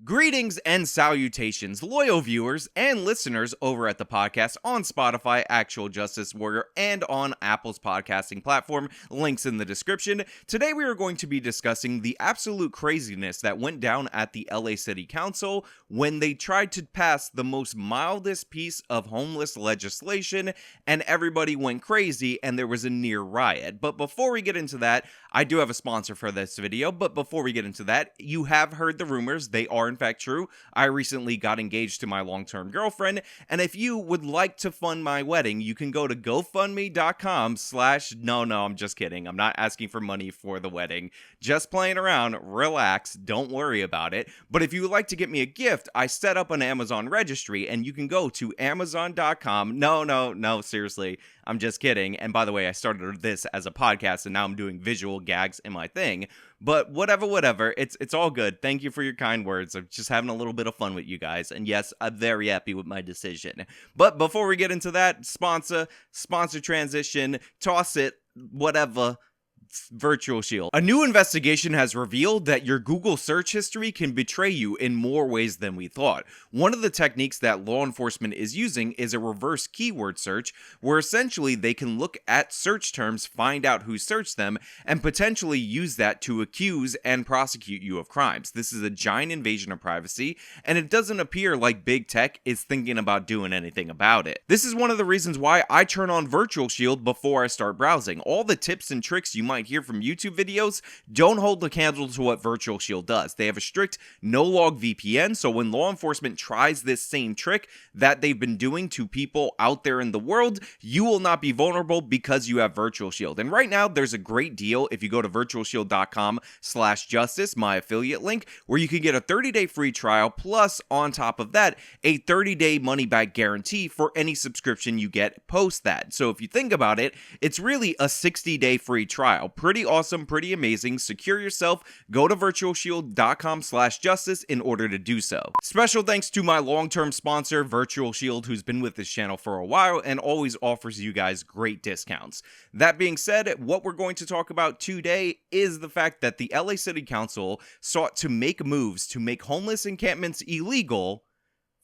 Greetings and salutations, loyal viewers and listeners over at the podcast on Spotify, Actual Justice Warrior, and on Apple's podcasting platform, links in the description. Today we are going to be discussing the absolute craziness that went down at the LA City Council when they tried to pass the most mildest piece of homeless legislation, and everybody went crazy and there was a near riot. But before we get into that, I do have a sponsor for this video, but before we get into that, you have heard the rumors. They are in fact true. I recently got engaged to my long-term girlfriend, and if you would like to fund my wedding, you can go to gofundme.com/ no, I'm just kidding. I'm not asking for money for the wedding. Just playing around. Relax. Don't worry about it. But if you would like to get me a gift, I set up an Amazon registry, and you can go to amazon.com. No, seriously. I'm just kidding. And by the way, I started this as a podcast, and now I'm doing visual gags in my thing. But whatever, it's all good. Thank you for your kind words. I'm just having a little bit of fun with you guys. And yes, I'm very happy with my decision. But before we get into that, sponsor transition, toss it, whatever. Virtual Shield. A new investigation has revealed that your Google search history can betray you in more ways than we thought. One of the techniques that law enforcement is using is a reverse keyword search, where essentially they can look at search terms, find out who searched them, and potentially use that to accuse and prosecute you of crimes. This is a giant invasion of privacy, and it doesn't appear like big tech is thinking about doing anything about it. This is one of the reasons why I turn on Virtual Shield before I start browsing. All the tips and tricks you might hear from YouTube videos don't hold the candle to what Virtual Shield does. They have a strict no-log VPN, so when law enforcement tries this same trick that they've been doing to people out there in the world, you will not be vulnerable because you have Virtual Shield. And right now, there's a great deal if you go to virtualshield.com/justice, my affiliate link, where you can get a 30-day free trial, plus on top of that, a 30-day money-back guarantee for any subscription you get post that. So if you think about it, it's really a 60-day free trial. Pretty awesome, pretty amazing. Secure yourself. Go to virtualshield.com/justice in order to do so. Special thanks to my long-term sponsor, Virtual Shield, who's been with this channel for a while and always offers you guys great discounts. That being said, what we're going to talk about today is the fact that the LA City Council sought to make moves to make homeless encampments illegal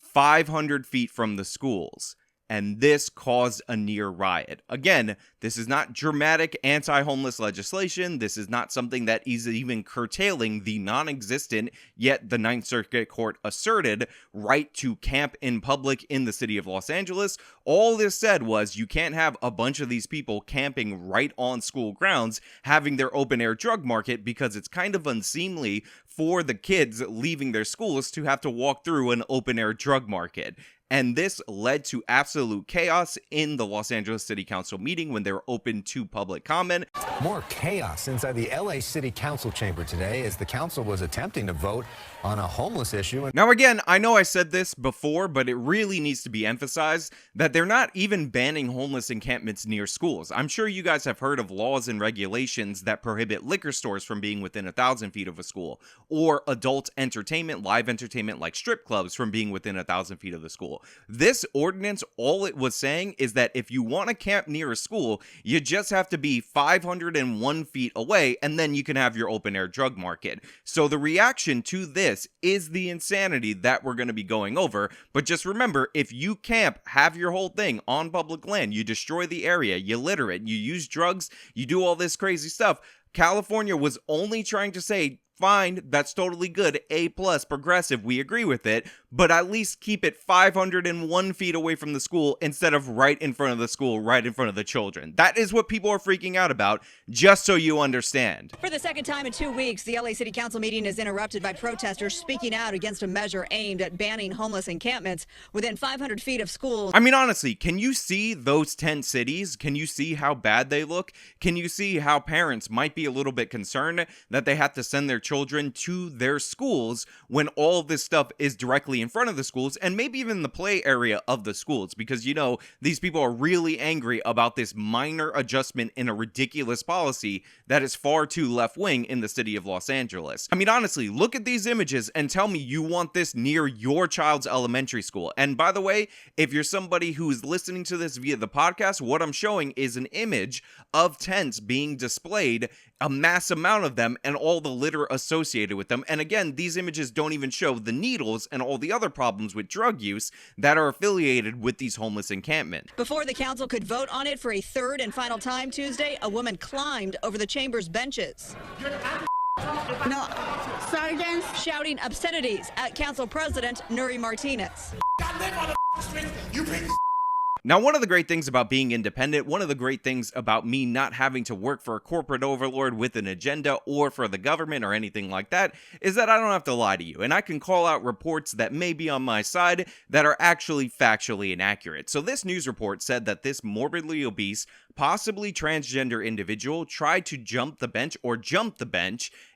500 feet from the schools. And this caused a near riot. Again, this is not dramatic anti-homeless legislation. This is not something that is even curtailing the non-existent, yet the Ninth Circuit Court asserted, right to camp in public in the city of Los Angeles. All this said was you can't have a bunch of these people camping right on school grounds, having their open-air drug market, because it's kind of unseemly for the kids leaving their schools to have to walk through an open-air drug market. And this led to absolute chaos in the Los Angeles City Council meeting when they were open to public comment. More chaos inside the LA City Council chamber today as the council was attempting to vote on a homeless issue. Now again, I know I said this before, but it really needs to be emphasized that they're not even banning homeless encampments near schools. I'm sure you guys have heard of laws and regulations that prohibit liquor stores from being within 1,000 feet of a school, or adult entertainment, live entertainment like strip clubs from being within 1,000 feet of the school. This ordinance, all it was saying is that if you want to camp near a school, you just have to be 501 feet away, and then you can have your open air drug market. So the reaction to this is the insanity that we're going to be going over. But just remember, if you camp, have your whole thing on public land, you destroy the area, you litter it, you use drugs, you do all this crazy stuff. California was only trying to say, fine, that's totally good, A+, progressive, we agree with it, but at least keep it 501 feet away from the school instead of right in front of the school, right in front of the children. That is what people are freaking out about, just so you understand. For the second time in 2 weeks, the LA City Council meeting is interrupted by protesters speaking out against a measure aimed at banning homeless encampments within 500 feet of schools. I mean, honestly, can you see those 10 cities? Can you see how bad they look? Can you see how parents might be a little bit concerned that they have to send their children to their schools when all this stuff is directly in front of the schools, and maybe even the play area of the schools? Because, you know, these people are really angry about this minor adjustment in a ridiculous policy that is far too left-wing in the city of Los Angeles. I mean, honestly, look at these images and tell me you want this near your child's elementary school. And by the way, if you're somebody who is listening to this via the podcast, what I'm showing is an image of tents being displayed a mass amount of them and all the litter associated with them. And again, these images don't even show the needles and all the other problems with drug use that are affiliated with these homeless encampments. Before the council could vote on it for a third and final time Tuesday, a woman climbed over the chamber's benches. No, sergeants shouting obscenities at council president Nuri Martinez. I live on the streets. You piece of Now, one of the great things about being independent, one of the great things about me not having to work for a corporate overlord with an agenda or for the government or anything like that, is that I don't have to lie to you, and I can call out reports that may be on my side that are actually factually inaccurate. So this news report said that this morbidly obese, possibly transgender individual tried to jump the bench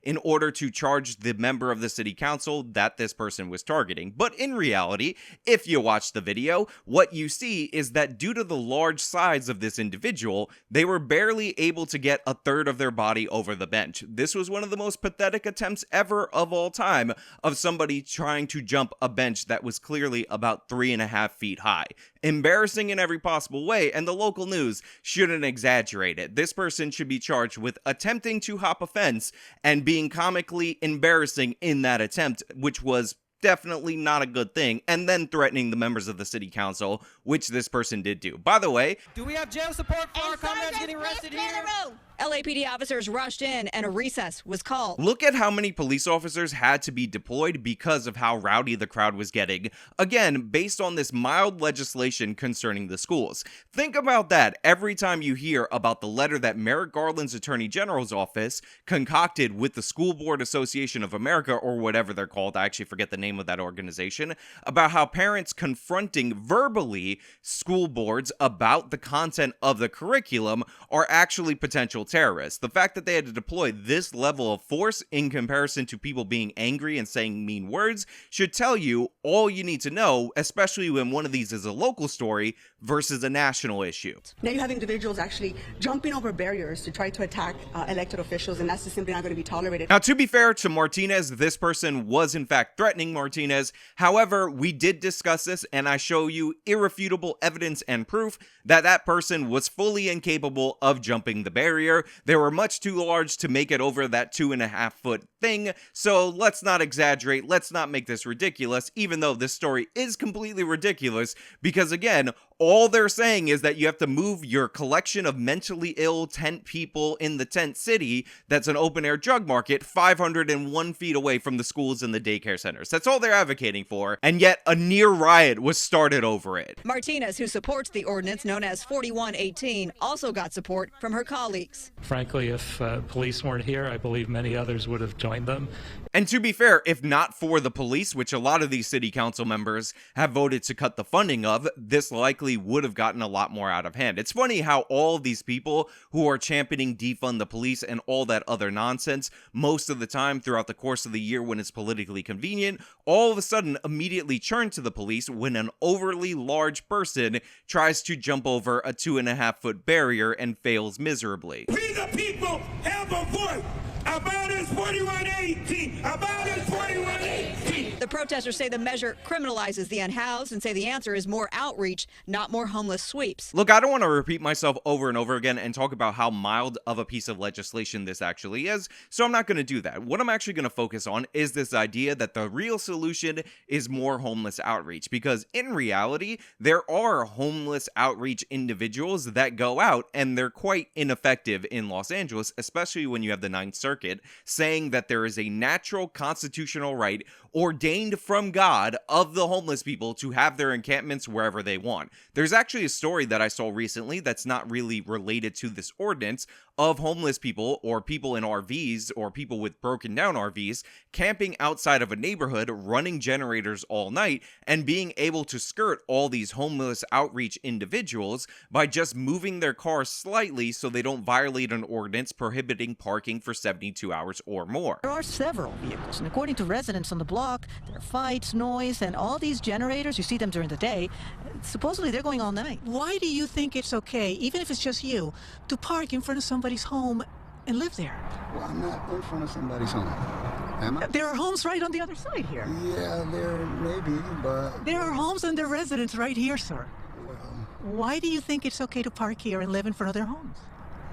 in order to charge the member of the city council that this person was targeting. But in reality, if you watch the video, what you see is that due to the large size of this individual, they were barely able to get a third of their body over the bench. This was one of the most pathetic attempts ever of all time of somebody trying to jump a bench that was clearly about 3.5 feet high. Embarrassing in every possible way, and the local news shouldn't exaggerate it. This person should be charged with attempting to hop a fence and being comically embarrassing in that attempt, which was definitely not a good thing, and then threatening the members of the city council, which this person did do. By the way, do we have jail support for our comrades getting arrested here? LAPD officers rushed in and a recess was called. Look at how many police officers had to be deployed because of how rowdy the crowd was getting. Again, based on this mild legislation concerning the schools. Think about that every time you hear about the letter that Merrick Garland's Attorney General's office concocted with the School Board Association of America, or whatever they're called, I actually forget the name of that organization, about how parents confronting verbally school boards about the content of the curriculum are actually potential terrorists. The fact that they had to deploy this level of force in comparison to people being angry and saying mean words should tell you all you need to know, especially when one of these is a local story versus a national issue. Now you have individuals actually jumping over barriers to try to attack elected officials, and that's just simply not going to be tolerated. Now, to be fair to Martinez, this person was in fact threatening Martinez. However, we did discuss this, and I show you irrefutable evidence and proof that that person was fully incapable of jumping the barrier. They were much too large to make it over that 2.5 foot thing, so let's not exaggerate, let's not make this ridiculous, even though this story is completely ridiculous, because again, all they're saying is that you have to move your collection of mentally ill tent people in the tent city that's an open-air drug market 501 feet away from the schools and the daycare centers. That's all they're advocating for, and yet a near riot was started over it. Martinez, who supports the ordinance known as 4118, also got support from her colleagues. Frankly, if police weren't here, I believe many others would have joined them. And to be fair, if not for the police, which a lot of these city council members have voted to cut the funding of, this likely would have gotten a lot more out of hand. It's funny how all of these people who are championing defund the police and all that other nonsense, most of the time throughout the course of the year when it's politically convenient, all of a sudden immediately turn to the police when an overly large person tries to jump over a 2.5 foot barrier and fails miserably. We the people have a voice about this 4118. About this 4118. The protesters say the measure criminalizes the unhoused and say the answer is more outreach, not more homeless sweeps. Look, I don't want to repeat myself over and over again and talk about how mild of a piece of legislation this actually is, so I'm not going to do that. What I'm actually going to focus on is this idea that the real solution is more homeless outreach, because in reality, there are homeless outreach individuals that go out and they're quite ineffective in Los Angeles, especially when you have the Ninth Circuit saying that there is a natural constitutional right ordained from God of the homeless people to have their encampments wherever they want. There's actually a story that I saw recently that's not really related to this ordinance of homeless people or people in RVs or people with broken down RVs camping outside of a neighborhood, running generators all night, and being able to skirt all these homeless outreach individuals by just moving their cars slightly so they don't violate an ordinance prohibiting parking for 72 hours or more. There are several vehicles, and according to residents on the block, there are fights, noise, and all these generators, you see them during the day, supposedly they're going all night. Why do you think it's okay, even if it's just you, to park in front of somebody's home and live there? Well, I'm not in front of somebody's home. Am I? There are homes right on the other side here. Yeah, there may be, but... There are homes and their residents right here, sir. Well, Why do you think it's okay to park here and live in front of their homes?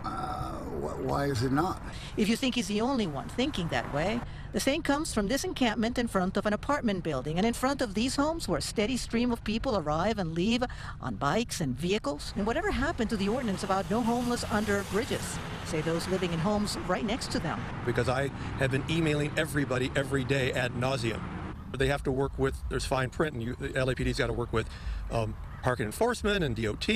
Why is it not? If you think he's the only one thinking that way, the same comes from this encampment in front of an apartment building and in front of these homes where a steady stream of people arrive and leave on bikes and vehicles. And whatever happened to the ordinance about no homeless under bridges? Say those living in homes right next to them. Because I have been emailing everybody every day ad nauseum. They have to work with, there's fine print, and the LAPD's got to work with parking enforcement and DOT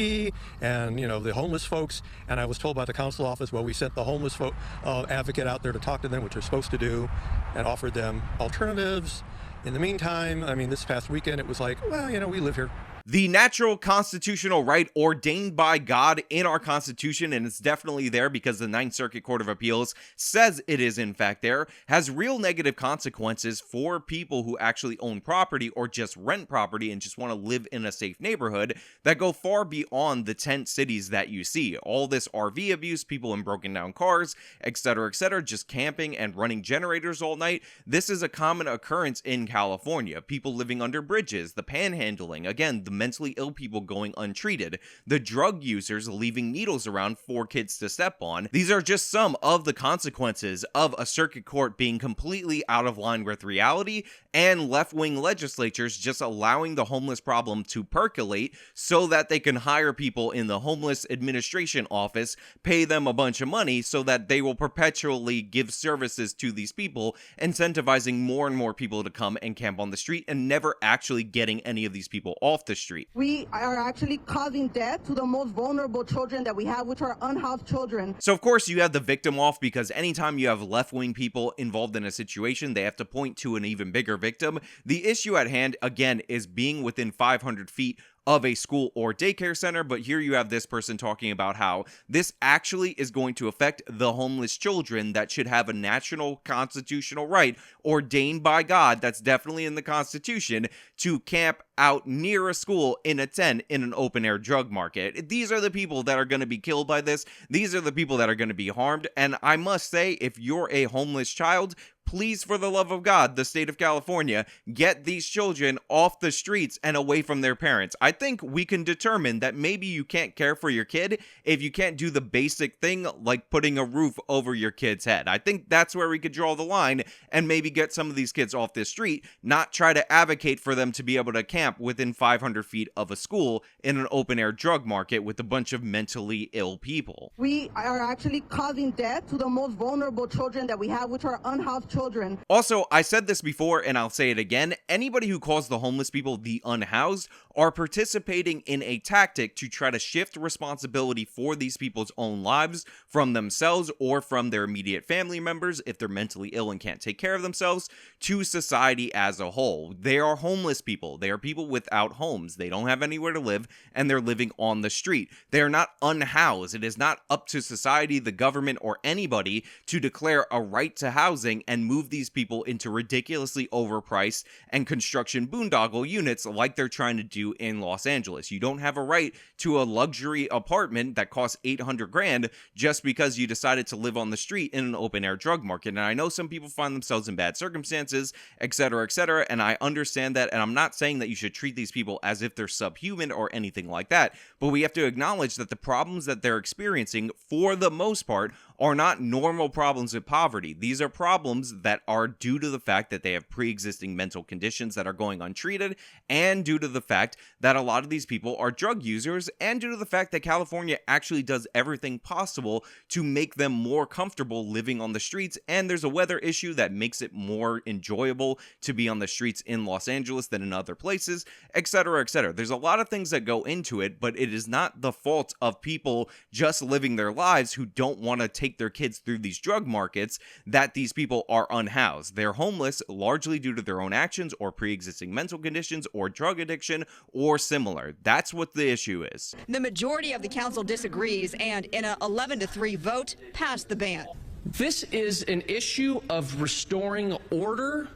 and, the homeless folks. And I was told by the council office, well, we sent the homeless advocate out there to talk to them, which they're supposed to do, and offered them alternatives. In the meantime, this past weekend, it was like, well, we live here. The natural constitutional right ordained by God in our Constitution, and it's definitely there because the Ninth Circuit Court of Appeals says it is in fact there, has real negative consequences for people who actually own property or just rent property and just want to live in a safe neighborhood that go far beyond the tent cities that you see. All this RV abuse, people in broken down cars, etc., just camping and running generators all night. This is a common occurrence in California. People living under bridges, the panhandling, again, the mentally ill people going untreated, the drug users leaving needles around for kids to step on. These are just some of the consequences of a circuit court being completely out of line with reality and left-wing legislatures just allowing the homeless problem to percolate so that they can hire people in the homeless administration office, pay them a bunch of money so that they will perpetually give services to these people, incentivizing more and more people to come and camp on the street and never actually getting any of these people off the street. We are actually causing death to the most vulnerable children that we have, which are unhoused children. So of course you have the victim off, because anytime you have left-wing people involved in a situation, they have to point to an even bigger victim. The issue at hand, again, is being within 500 feet of a school or daycare center, but here you have this person talking about how this actually is going to affect the homeless children that should have a national constitutional right ordained by God, that's definitely in the Constitution, to camp out near a school in a tent in an open-air drug market. These are the people that are going to be killed by this. These are the people that are going to be harmed, and I must say, if you're a homeless child, please, for the love of God, the state of California, get these children off the streets and away from their parents. I think we can determine that maybe you can't care for your kid if you can't do the basic thing like putting a roof over your kid's head. I think that's where we could draw the line and maybe get some of these kids off the street, not try to advocate for them to be able to camp within 500 feet of a school in an open-air drug market with a bunch of mentally ill people. We are actually causing death to the most vulnerable children that we have, which are unhoused children. Also, I said this before and I'll say it again, anybody who calls the homeless people the unhoused are participating in a tactic to try to shift responsibility for these people's own lives from themselves or from their immediate family members if they're mentally ill and can't take care of themselves to society as a whole. They are homeless people. They are people without homes. They don't have anywhere to live and they're living on the street. They are not unhoused. It is not up to society, the government, or anybody to declare a right to housing and move these people into ridiculously overpriced and construction boondoggle units like they're trying to do in Los Angeles. You don't have a right to a luxury apartment that costs $800,000 just because you decided to live on the street in an open-air drug market. And I know some people find themselves in bad circumstances, etc., and I understand that, and I'm not saying that you should treat these people as if they're subhuman or anything like that, but we have to acknowledge that the problems that they're experiencing, for the most part, are not normal problems with poverty. These are problems that are due to the fact that they have pre-existing mental conditions that are going untreated, and due to the fact that a lot of these people are drug users, and due to the fact that California actually does everything possible to make them more comfortable living on the streets, and there's a weather issue that makes it more enjoyable to be on the streets in Los Angeles than in other places, etc., There's a lot of things that go into it, but it is not the fault of people just living their lives who don't want to take their kids through these drug markets that these people are unhoused. They're homeless largely due to their own actions or pre-existing mental conditions or drug addiction or similar. That's what the issue is. The majority of the council disagrees and in a 11-3 vote passed the ban. This is an issue of restoring order.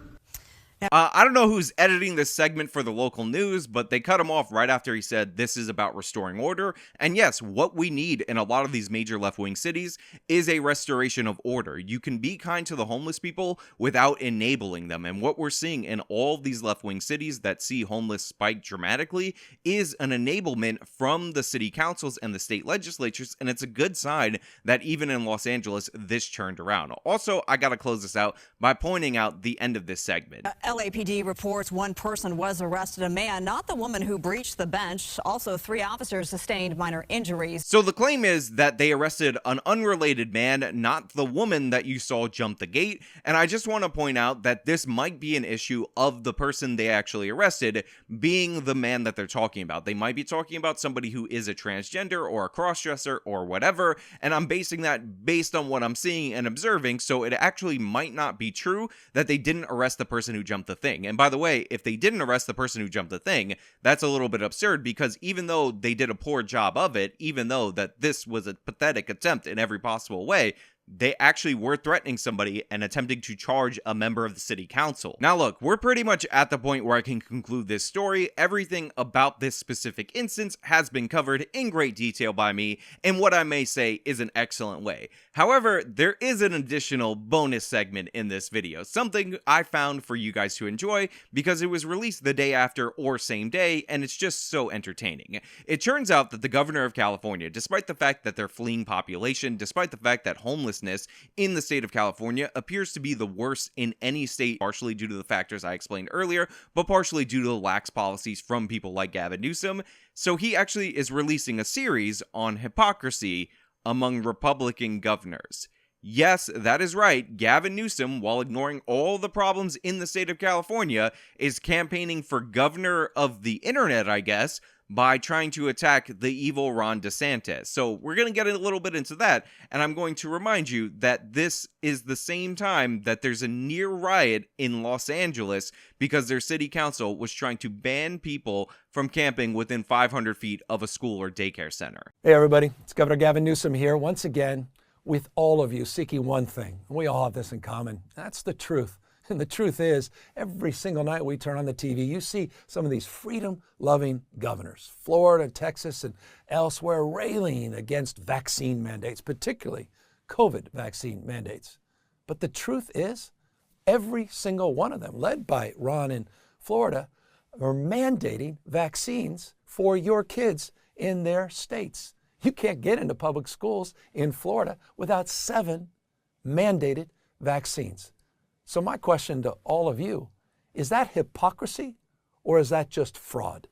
I don't know who's editing this segment for the local news, but they cut him off right after he said this is about restoring order. And yes, what we need in a lot of these major left-wing cities is a restoration of order. You can be kind to the homeless people without enabling them. And what we're seeing in all of these left-wing cities that see homeless spike dramatically is an enablement from the city councils and the state legislatures. And it's a good sign that even in Los Angeles, this turned around. Also, I got to close this out by pointing out the end of this segment. LAPD reports one person was arrested, a man, not the woman who breached the bench. Also, 3 officers sustained minor injuries. So the claim is that they arrested an unrelated man, not the woman that you saw jump the gate. And I just want to point out that this might be an issue of the person they actually arrested being the man that they're talking about. They might be talking about somebody who is a transgender or a crossdresser or whatever. And I'm basing that based on what I'm seeing and observing. So it actually might not be true that they didn't arrest the person who jumped the thing. And by the way, if they didn't arrest the person who jumped the thing, that's a little bit absurd, because even though they did a poor job of it, even though that this was a pathetic attempt in every possible way, they actually were threatening somebody and attempting to charge a member of the city council. Now look, we're pretty much at the point where I can conclude this story. Everything about this specific instance has been covered in great detail by me in what I may say is an excellent way. However, there is an additional bonus segment in this video, something I found for you guys to enjoy because it was released the day after or same day, and it's just so entertaining. It turns out that the governor of California, despite the fact that they're fleeing population, despite the fact that homelessness in the state of California appears to be the worst in any state, partially due to the factors I explained earlier, but partially due to the lax policies from people like Gavin Newsom. So he actually is releasing a series on hypocrisy among Republican governors. Yes, that is right. Gavin Newsom, while ignoring all the problems in the state of California, is campaigning for governor of the internet, I guess, by trying to attack the evil Ron DeSantis. So we're going to get a little bit into that, and I'm going to remind you that this is the same time that there's a near riot in Los Angeles because their city council was trying to ban people from camping within 500 feet of a school or daycare center. Hey everybody, it's Governor Gavin Newsom here once again with all of you seeking one thing. We all have this in common. That's the truth. And the truth is, every single night we turn on the TV, you see some of these freedom-loving governors, Florida, Texas, and elsewhere, railing against vaccine mandates, particularly COVID vaccine mandates. But the truth is, every single one of them, led by Ron in Florida, are mandating vaccines for your kids in their states. You can't get into public schools in Florida without 7 mandated vaccines. So my question to all of you, is that hypocrisy or is that just fraud?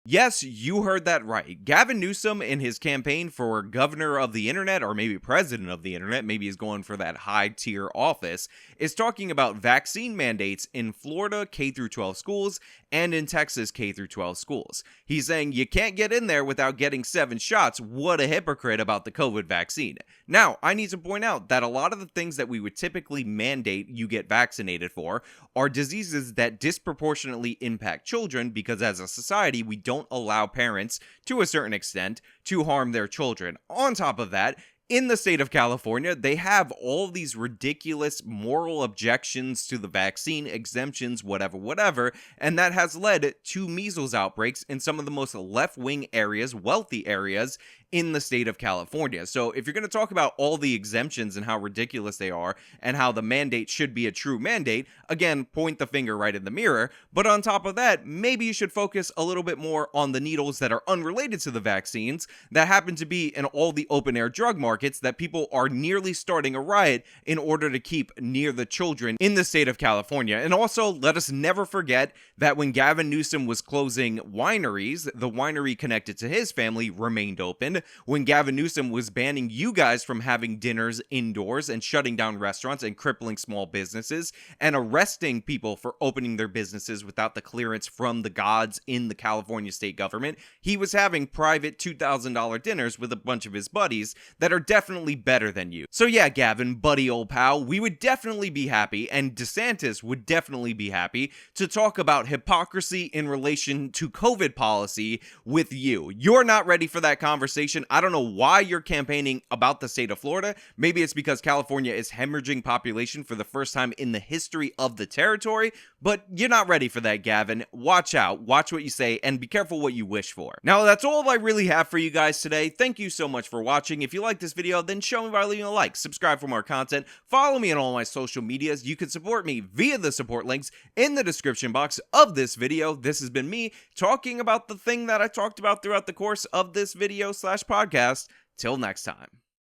Yes, you heard that right. Gavin Newsom, in his campaign for governor of the internet, or maybe president of the internet, maybe he's going for that high-tier office, is talking about vaccine mandates in Florida K-12 schools and in Texas K-12 schools. He's saying you can't get in there without getting 7 shots. What a hypocrite about the COVID vaccine. Now, I need to point out that a lot of the things that we would typically mandate you get vaccinated for are diseases that disproportionately impact children because as a society, we don't allow parents, to a certain extent, to harm their children. On top of that, in the state of California, they have all these ridiculous moral objections to the vaccine, exemptions, whatever, and that has led to measles outbreaks in some of the most left-wing areas, wealthy areas, in the state of California. So if you're going to talk about all the exemptions and how ridiculous they are and how the mandate should be a true mandate, again, point the finger right in the mirror. But on top of that, maybe you should focus a little bit more on the needles that are unrelated to the vaccines that happen to be in all the open air drug markets that people are nearly starting a riot in order to keep near the children in the state of California. And also, let us never forget that when Gavin Newsom was closing wineries, the winery connected to his family remained open. When Gavin Newsom was banning you guys from having dinners indoors and shutting down restaurants and crippling small businesses and arresting people for opening their businesses without the clearance from the gods in the California state government, he was having private $2,000 dinners with a bunch of his buddies that are definitely better than you. So yeah, Gavin, buddy old pal, we would definitely be happy, and DeSantis would definitely be happy to talk about hypocrisy in relation to COVID policy with you. You're not ready for that conversation. population. I don't know why you're campaigning about the state of Florida. Maybe it's because California is hemorrhaging population for the first time in the history of the territory, but you're not ready for that, Gavin. Watch out, watch what you say, and be careful what you wish for. Now, that's all I really have for you guys today. Thank you so much for watching. If you like this video, then show me by leaving a like, subscribe for more content, follow me on all my social medias. You can support me via the support links in the description box of this video. This has been me talking about the thing that I talked about throughout the course of this video / podcast. Till next time.